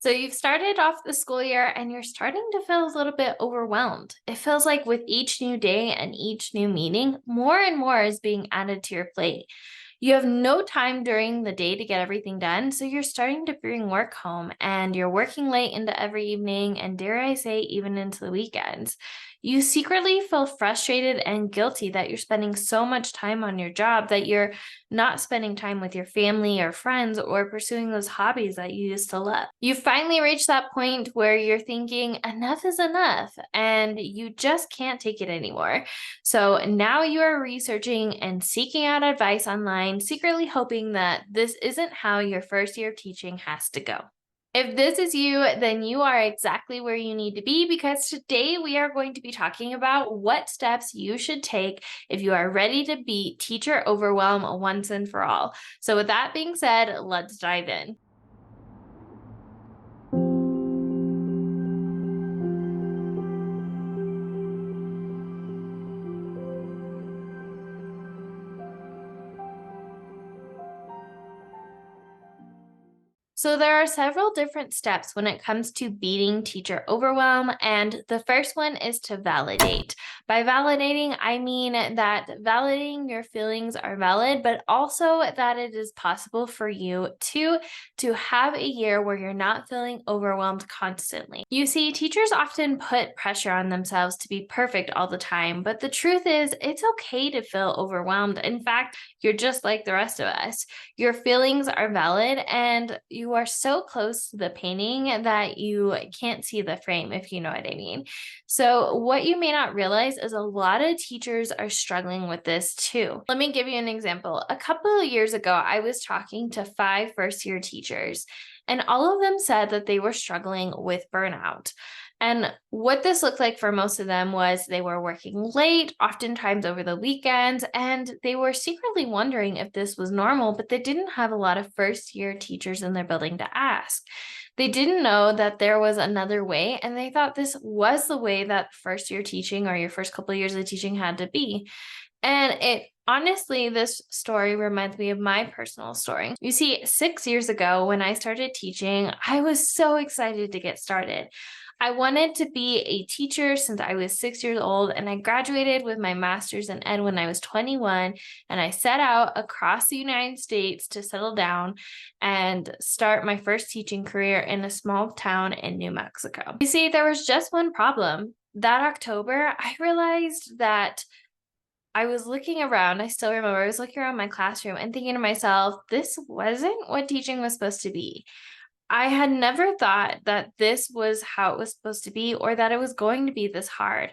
So you've started off the school year and you're starting to feel a little bit overwhelmed. It feels like with each new day and each new meeting, more and more is being added to your plate. You have no time during the day to get everything done, so you're starting to bring work home and you're working late into every evening and, dare I say, even into the weekends. You secretly feel frustrated and guilty that you're spending so much time on your job that you're not spending time with your family or friends or pursuing those hobbies that you used to love. You finally reach that point where you're thinking enough is enough and you just can't take it anymore. So now you are researching and seeking out advice online, secretly hoping that this isn't how your first year of teaching has to go. If this is you, then you are exactly where you need to be because today we are going to be talking about what steps you should take if you are ready to beat teacher overwhelm once and for all. So, with that being said, let's dive in. So, there are several different steps when it comes to beating teacher overwhelm, and the first one is to validate. By validating, I mean that validating your feelings are valid, but also that it is possible for you to have a year where you're not feeling overwhelmed constantly. You see, teachers often put pressure on themselves to be perfect all the time, but the truth is, it's okay to feel overwhelmed. In fact, you're just like the rest of us. Your feelings are valid and you are so close to the painting that you can't see the frame, if you know what I mean. So, what you may not realize is a lot of teachers are struggling with this too. Let me give you an example. A couple of years ago, I was talking to five first year teachers, and all of them said that they were struggling with burnout. And what this looked like for most of them was they were working late, oftentimes over the weekends, and they were secretly wondering if this was normal, but they didn't have a lot of first year teachers in their building to ask. They didn't know that there was another way, and they thought this was the way that first year teaching or your first couple of years of teaching had to be. And it honestly, this story reminds me of my personal story. You see, 6 years ago, when I started teaching, I was so excited to get started. I wanted to be a teacher since I was 6 years old, and I graduated with my master's in ed when I was 21. And I set out across the United States to settle down and start my first teaching career in a small town in New Mexico. You see, there was just one problem. That October, I realized that I was looking around, I still remember I was looking around my classroom and thinking to myself, this wasn't what teaching was supposed to be. I had never thought that this was how it was supposed to be or that it was going to be this hard.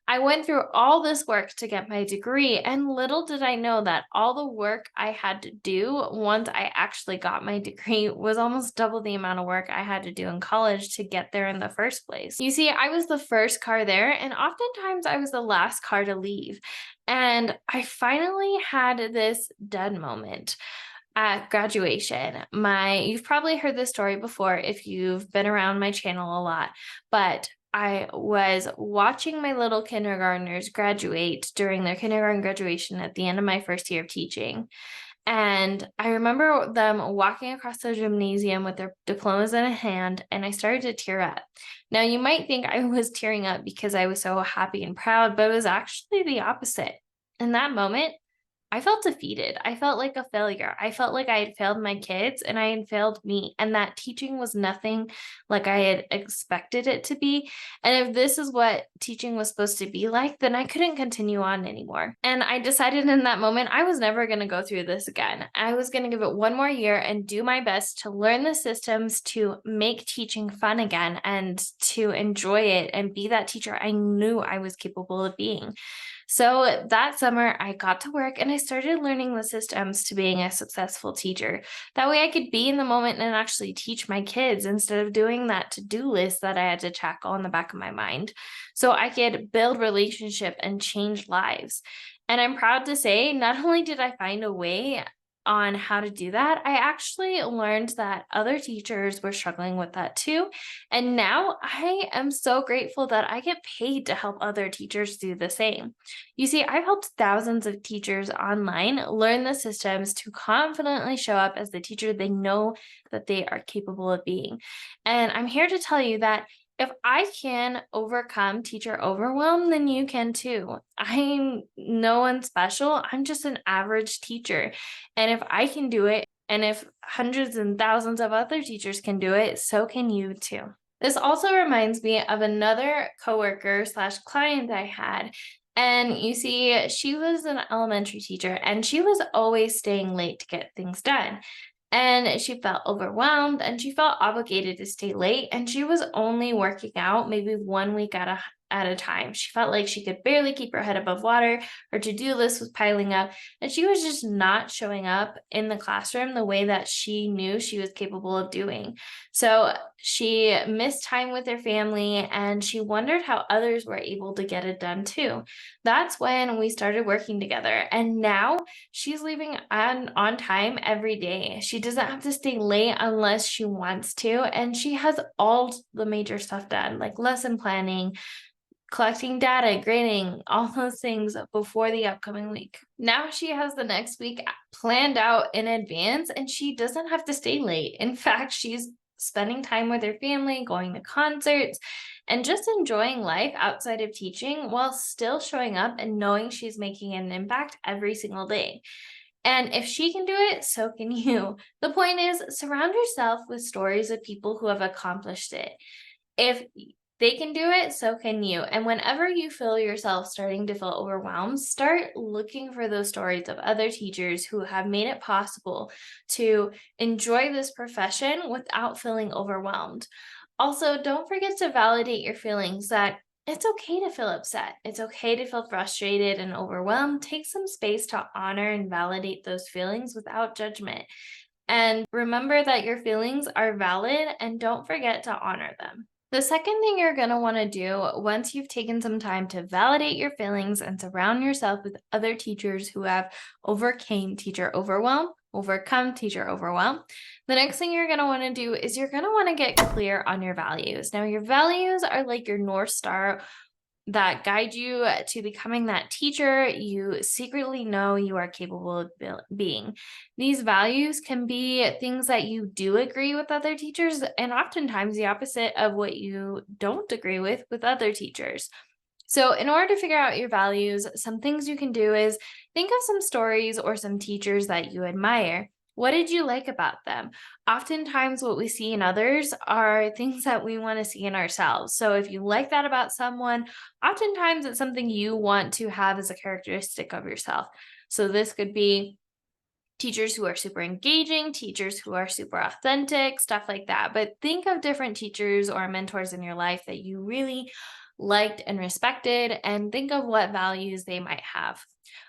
I went through all this work to get my degree, and little did I know that all the work I had to do once I actually got my degree was almost double the amount of work I had to do in college to get there in the first place. You see, I was the first car there, and oftentimes I was the last car to leave. And I finally had this dead moment at graduation. You've probably heard this story before if you've been around my channel a lot, but I was watching my little kindergartners graduate during their kindergarten graduation at the end of my first year of teaching. And I remember them walking across the gymnasium with their diplomas in a hand, and I started to tear up. Now, you might think I was tearing up because I was so happy and proud, but it was actually the opposite. In that moment, I felt defeated. I felt like a failure. I felt like I had failed my kids and I had failed me, and that teaching was nothing like I had expected it to be. And if this is what teaching was supposed to be like, then I couldn't continue on anymore. And I decided in that moment I was never going to go through this again. I was going to give it one more year and do my best to learn the systems to make teaching fun again and to enjoy it and be that teacher I knew I was capable of being. So that summer, I got to work and I started learning the systems to being a successful teacher. That way, I could be in the moment and actually teach my kids instead of doing that to do list that I had to tackle in the back of my mind. So I could build relationship and change lives. And I'm proud to say, not only did I find a way, on how to do that, I actually learned that other teachers were struggling with that too. And now I am so grateful that I get paid to help other teachers do the same. You see, I've helped thousands of teachers online learn the systems to confidently show up as the teacher they know that they are capable of being. And I'm here to tell you that if I can overcome teacher overwhelm, then you can too. I'm no one special. I'm just an average teacher. And if I can do it, and if hundreds and thousands of other teachers can do it, so can you too. This also reminds me of another coworker slash client I had. And you see, she was an elementary teacher and she was always staying late to get things done. And she felt overwhelmed and she felt obligated to stay late. And she was only working out maybe 1 week at a time. She felt like she could barely keep her head above water. Her to-do list was piling up, and she was just not showing up in the classroom the way that she knew she was capable of doing. So she missed time with her family and she wondered how others were able to get it done too. That's when we started working together. And now she's leaving on time every day. She doesn't have to stay late unless she wants to. And she has all the major stuff done, like lesson planning, collecting data, grading, all those things before the upcoming week. Now she has the next week planned out in advance and she doesn't have to stay late. In fact, she's spending time with her family, going to concerts, and just enjoying life outside of teaching while still showing up and knowing she's making an impact every single day. And if she can do it, so can you. The point is, surround yourself with stories of people who have accomplished it. If they can do it, so can you. And whenever you feel yourself starting to feel overwhelmed, start looking for those stories of other teachers who have made it possible to enjoy this profession without feeling overwhelmed. Also, don't forget to validate your feelings that it's okay to feel upset. It's okay to feel frustrated and overwhelmed. Take some space to honor and validate those feelings without judgment. And remember that your feelings are valid and don't forget to honor them. The second thing you're going to want to do once you've taken some time to validate your feelings and surround yourself with other teachers who have overcome teacher overwhelm, the next thing you're going to want to do is you're going to want to get clear on your values. Now, your values are like your North Star that guide you to becoming that teacher you secretly know you are capable of being. These values can be things that you do agree with other teachers, and oftentimes the opposite of what you don't agree with other teachers. So, in order to figure out your values, some things you can do is think of some stories or some teachers that you admire. What did you like about them? Oftentimes, what we see in others are things that we want to see in ourselves. So, if you like that about someone, oftentimes it's something you want to have as a characteristic of yourself. So, this could be teachers who are super engaging, teachers who are super authentic, stuff like that. But think of different teachers or mentors in your life that you really liked and respected, and think of what values they might have.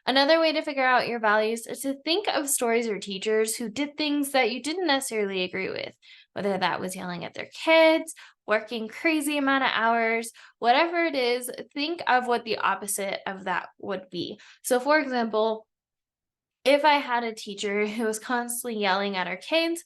Another way to figure out your values is to think of stories or teachers who did things that you didn't necessarily agree with, whether that was yelling at their kids, working crazy amount of hours, whatever it is, think of what the opposite of that would be. So, for example, if I had a teacher who was constantly yelling at our kids,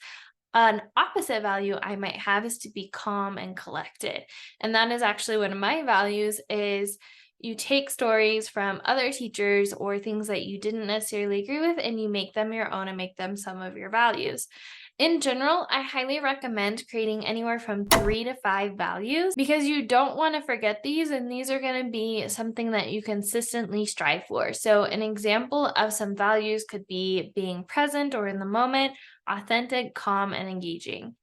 an opposite value I might have is to be calm and collected. And that is actually one of my values is you take stories from other teachers or things that you didn't necessarily agree with and you make them your own and make them some of your values. In general, I highly recommend creating anywhere from 3 to 5 values because you don't want to forget these, and these are going to be something that you consistently strive for. So, an example of some values could be being present or in the moment, authentic, calm, and engaging.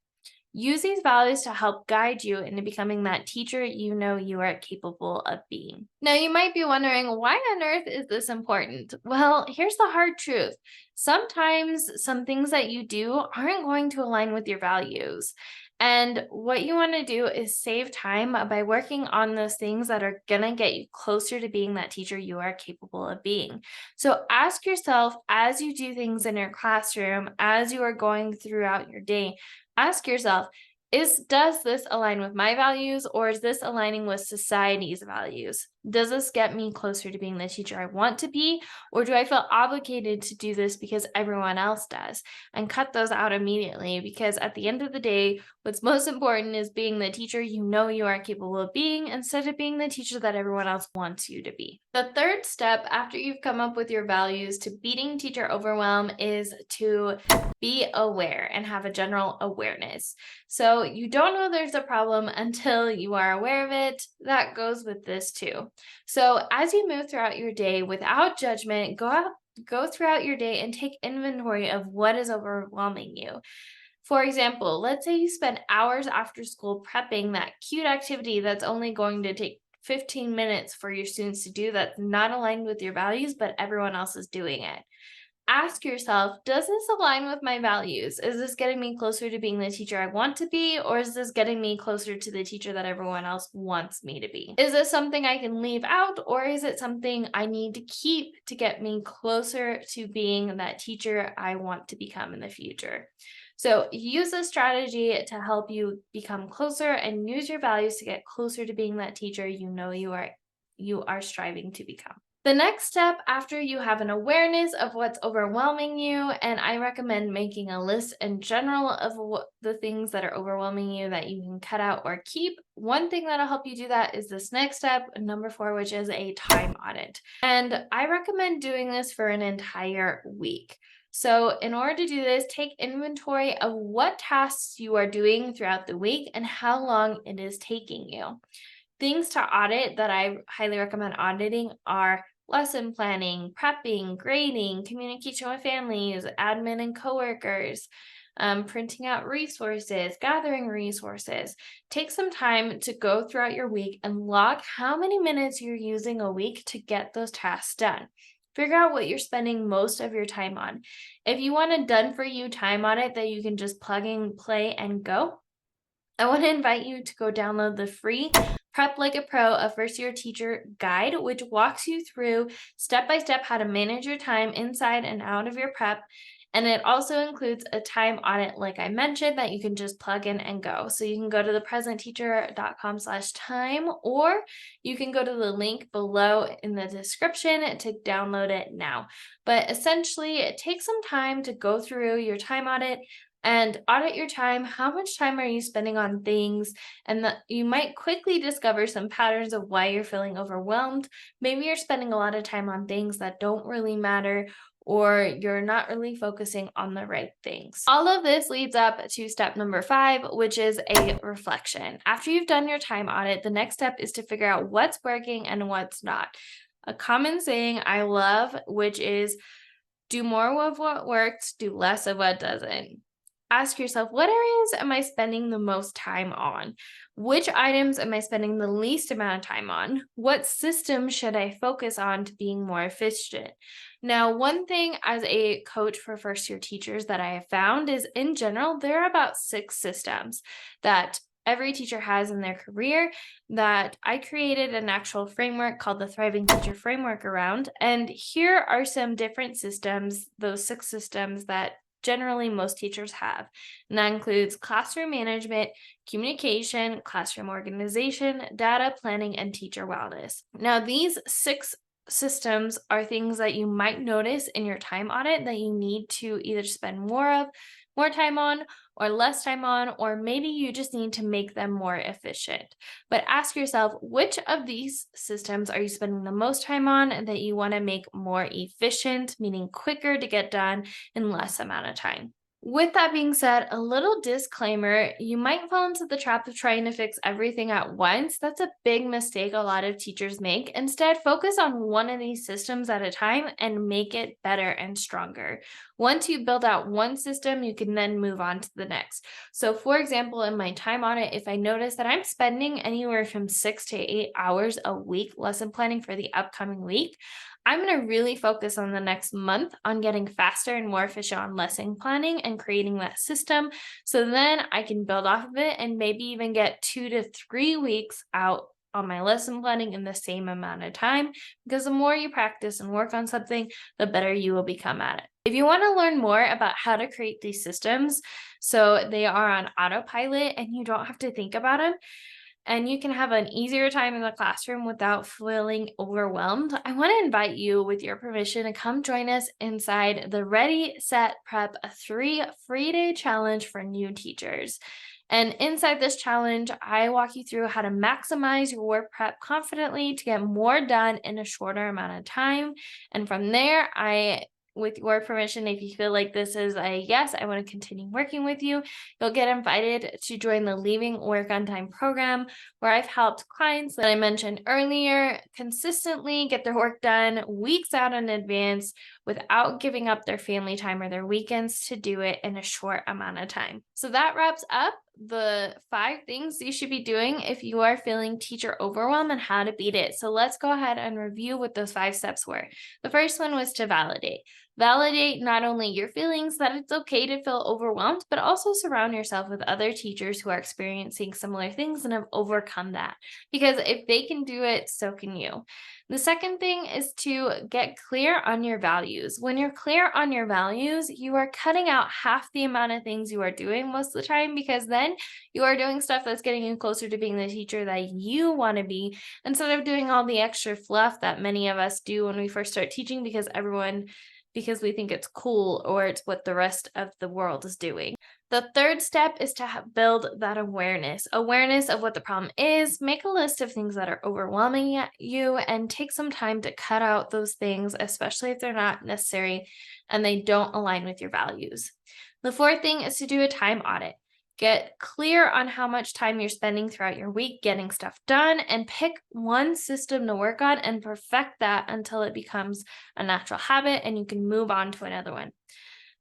Use these values to help guide you into becoming that teacher you know you are capable of being. Now, you might be wondering, why on earth is this important? Well, here's the hard truth. Sometimes some things that you do aren't going to align with your values. And what you want to do is save time by working on those things that are going to get you closer to being that teacher you are capable of being. So ask yourself as you do things in your classroom, as you are going throughout your day, ask yourself, does this align with my values or is this aligning with society's values? Does this get me closer to being the teacher I want to be? Or do I feel obligated to do this because everyone else does? And cut those out immediately, because at the end of the day, what's most important is being the teacher you know you are capable of being instead of being the teacher that everyone else wants you to be. The third step after you've come up with your values to beating teacher overwhelm is to be aware and have a general awareness. So you don't know there's a problem until you are aware of it. That goes with this too. So as you move throughout your day without judgment, go throughout your day and take inventory of what is overwhelming you. For example, let's say you spend hours after school prepping that cute activity that's only going to take 15 minutes for your students to do, that's not aligned with your values, but everyone else is doing it. Ask yourself, does this align with my values? Is this getting me closer to being the teacher I want to be, or is this getting me closer to the teacher that everyone else wants me to be? Is this something I can leave out, or is it something I need to keep to get me closer to being that teacher I want to become in the future? So use this strategy to help you become closer, and use your values to get closer to being that teacher you know you are striving to become. The next step after you have an awareness of what's overwhelming you, and I recommend making a list in general of what the things that are overwhelming you that you can cut out or keep. One thing that'll help you do that is this next step, number 4, which is a time audit. And I recommend doing this for an entire week. So in order to do this, take inventory of what tasks you are doing throughout the week and how long it is taking you. Things to audit that I highly recommend auditing are lesson planning, prepping, grading, communication with families, admin and coworkers, printing out resources, gathering resources. Take some time to go throughout your week and log how many minutes you're using a week to get those tasks done. Figure out what you're spending most of your time on. If you want a done for you time audit that you can just plug and play and go, I want to invite you to go download the free Prep Like a Pro, a first year teacher guide, which walks you through step by step how to manage your time inside and out of your prep. And it also includes a time audit, like I mentioned, that you can just plug in and go. So you can go to thepresentteacher.com/time, or you can go to the link below in the description to download it now. But essentially, it takes some time to go through your time audit and audit your time. How much time are you spending on things? And that you might quickly discover some patterns of why you're feeling overwhelmed. Maybe you're spending a lot of time on things that don't really matter, or you're not really focusing on the right things. All of this leads up to step number 5, which is a reflection. After you've done your time audit, the next step is to figure out what's working and what's not. A common saying I love, which is do more of what works, do less of what doesn't. Ask yourself, what areas am I spending the most time on? Which items am I spending the least amount of time on? What system should I focus on to being more efficient? Now, one thing as a coach for first year teachers that I have found is, in general, there are about 6 systems that every teacher has in their career that I created an actual framework called the Thriving Teacher Framework around. And here are some different systems, those 6 systems that generally most teachers have. And that includes classroom management, communication, classroom organization, data planning, and teacher wellness. Now, these 6 systems are things that you might notice in your time audit that you need to either spend more time on, or less time on, or maybe you just need to make them more efficient. But ask yourself, which of these systems are you spending the most time on and that you want to make more efficient, meaning quicker to get done in less amount of time? With that being said, a little disclaimer, you might fall into the trap of trying to fix everything at once. That's a big mistake a lot of teachers make. Instead, focus on one of these systems at a time and make it better and stronger. Once you build out one system, you can then move on to the next. So for example, in my time audit, if I notice that I'm spending anywhere from 6 to 8 hours a week lesson planning for the upcoming week, I'm going to really focus on the next month on getting faster and more efficient on lesson planning and creating that system. So then I can build off of it and maybe even get 2 to 3 weeks out on my lesson planning in the same amount of time, because the more you practice and work on something, the better you will become at it. If you want to learn more about how to create these systems so they are on autopilot and you don't have to think about them, and you can have an easier time in the classroom without feeling overwhelmed, I want to invite you, with your permission, to come join us inside the Ready, Set, Prep, a 3 free-day challenge for new teachers. And inside this challenge, I walk you through how to maximize your work prep confidently to get more done in a shorter amount of time. And from there, with your permission, if you feel like this is a yes, I want to continue working with you, you'll get invited to join the Leaving Work on Time program, where I've helped clients that I mentioned earlier consistently get their work done weeks out in advance without giving up their family time or their weekends to do it in a short amount of time. So that wraps up the 5 things you should be doing if you are feeling teacher overwhelm and how to beat it. So let's go ahead and review what those 5 steps were. The first one was to validate. Validate not only your feelings that it's okay to feel overwhelmed, but also surround yourself with other teachers who are experiencing similar things and have overcome that. Because if they can do it, so can you. The second thing is to get clear on your values. When you're clear on your values, you are cutting out half the amount of things you are doing most of the time, because then you are doing stuff that's getting you closer to being the teacher that you want to be, instead of doing all the extra fluff that many of us do when we first start teaching because we think it's cool or it's what the rest of the world is doing. The third step is to build that awareness of what the problem is. Make a list of things that are overwhelming you and take some time to cut out those things, especially if they're not necessary and they don't align with your values. The fourth thing is to do a time audit. Get clear on how much time you're spending throughout your week getting stuff done, and pick one system to work on and perfect that until it becomes a natural habit and you can move on to another one.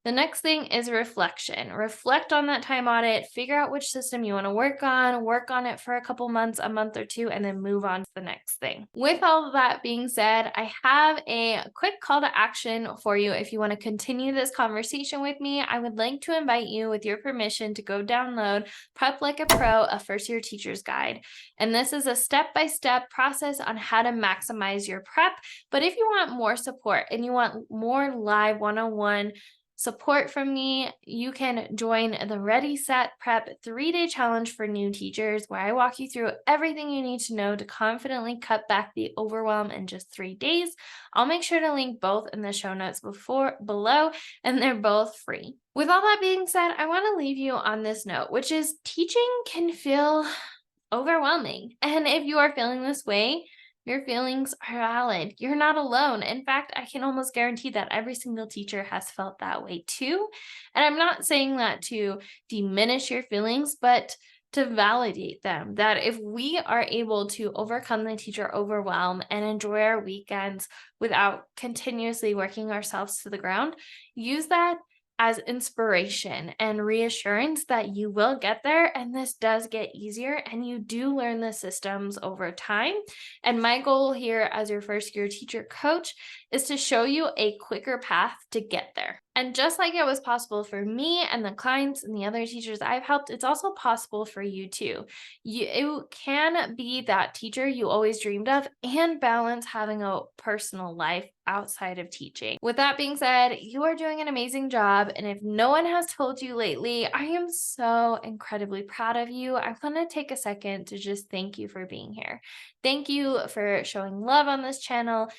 The next thing is reflection. Reflect on that time audit, figure out which system you want to work on it for a couple months, a month or two, and then move on to the next thing. With all of that being said, I have a quick call to action for you. If you want to continue this conversation with me, I would like to invite you, with your permission, to go download Prep Like a Pro, a first-year teacher's guide. And this is a step-by-step process on how to maximize your prep. But if you want more support and you want more live one-on-one support from me, you can join the Ready, Set, Prep 3-day challenge for new teachers, where I walk you through everything you need to know to confidently cut back the overwhelm in just 3 days. I'll make sure to link both in the show notes below, and they're both free. With all that being said, I want to leave you on this note, which is teaching can feel overwhelming. And if you are feeling this way, your feelings are valid. You're not alone. In fact, I can almost guarantee that every single teacher has felt that way too. And I'm not saying that to diminish your feelings, but to validate them. That if we are able to overcome the teacher overwhelm and enjoy our weekends without continuously working ourselves to the ground, use that as inspiration and reassurance that you will get there, and this does get easier, and you do learn the systems over time. And my goal here as your first year teacher coach is to show you a quicker path to get there. And just like it was possible for me and the clients and the other teachers I've helped, it's also possible for you too. You can be that teacher you always dreamed of and balance having a personal life outside of teaching. With that being said, you are doing an amazing job. And if no one has told you lately, I am so incredibly proud of you. I want to take a second to just thank you for being here. Thank you for showing love on this channel.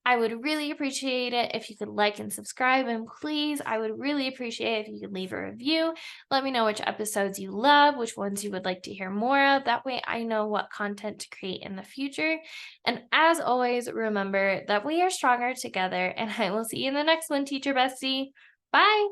I would really appreciate it if you could like and subscribe, and please, I would really appreciate it if you could leave a review. Let me know which episodes you love, which ones you would like to hear more of. That way I know what content to create in the future. And as always, remember that we are stronger together, and I will see you in the next one, teacher bestie. Bye.